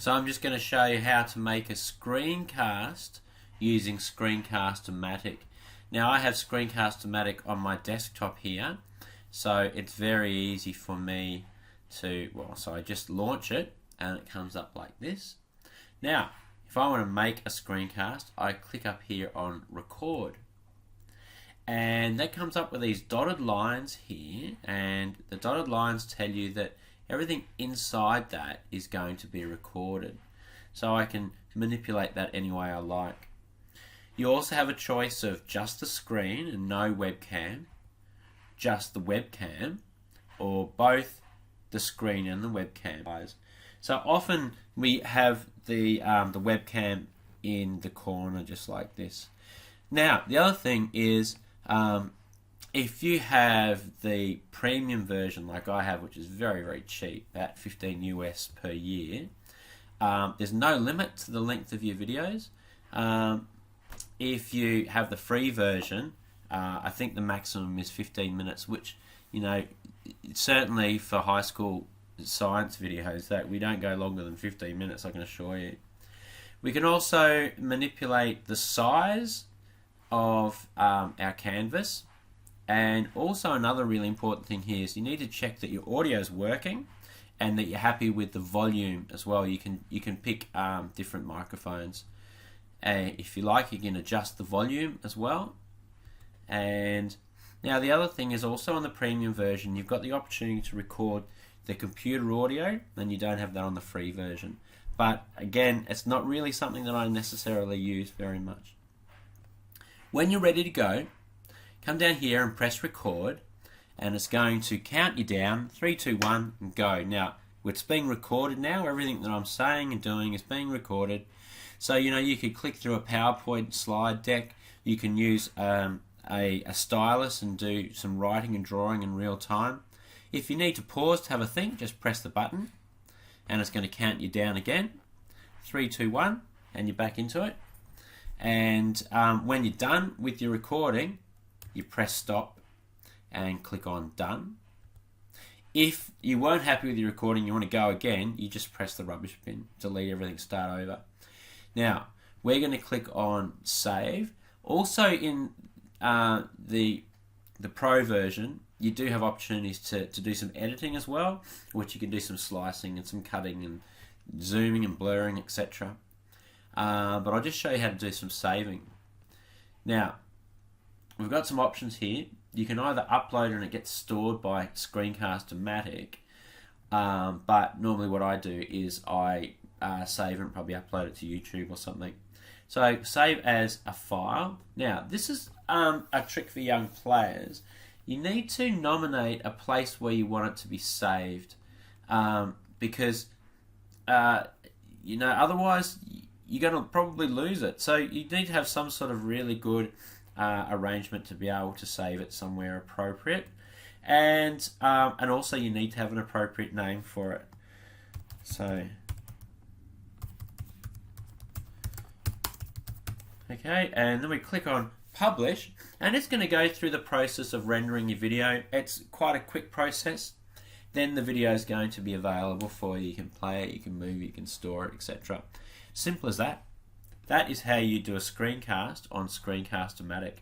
So I'm just going to show you how to make a screencast using Screencast-O-Matic. Now I have Screencast-O-Matic on my desktop here, so it's very easy for me to, so I just launch it and it comes up like this. Now if I want to make a screencast, I click up here on record, and that comes up with these dotted lines here, and the dotted lines tell you that everything inside that is going to be recorded, so I can manipulate that any way I like. You also have a choice of just the screen and no webcam, just the webcam, or both the screen and the webcam. So often we have the webcam in the corner just like this. Now the other thing is, if you have the premium version like I have, which is very cheap, at $15 US per year, there's no limit to the length of your videos. If you have the free version, I think the maximum is 15 minutes, which, you know, certainly for high school science videos, that we don't go longer than 15 minutes, I can assure you. We can also manipulate the size of our canvas, and also another really important thing here is you need to check that your audio is working and that you're happy with the volume as well. You can pick different microphones. If you like, you can adjust the volume as well. And now the other thing is, also on the premium version, you've got the opportunity to record the computer audio, and you don't have that on the free version. But again, it's not really something that I necessarily use very much. When you're ready to go, come down here and press record, and it's going to count you down, 3, 2, 1, and go. Now it's being recorded now. Everything that I'm saying and doing is being recorded. So, you know, you could click through a PowerPoint slide deck. You can use a stylus and do some writing and drawing in real time. If you need to pause to have a think, just press the button and it's going to count you down again. 3, 2, 1, and you're back into it. And when you're done with your recording, you press stop and click on done. If you weren't happy with your recording, you want to go again, you just press the rubbish bin, delete everything, start over. Now we're going to click on save. Also in the Pro version, you do have opportunities to do some editing as well, which you can do some slicing and some cutting and zooming and blurring, etc. But I'll just show you how to do some saving. Now we've got some options here. You can either upload it and it gets stored by Screencast-O-Matic, but normally what I do is I save it and probably upload it to YouTube or something. So save as a file. Now this is a trick for young players. You need to nominate a place where you want it to be saved, because you know, otherwise you're going to probably lose it. So you need to have some sort of really good arrangement to be able to save it somewhere appropriate, and also you need to have an appropriate name for it. So okay, and then we click on publish, and it's going to go through the process of rendering your video. It's quite a quick process. Then the video is going to be available for you. You can play it, you can move it, you can store it, etc. Simple as that. That is how you do a screencast on Screencast-O-Matic.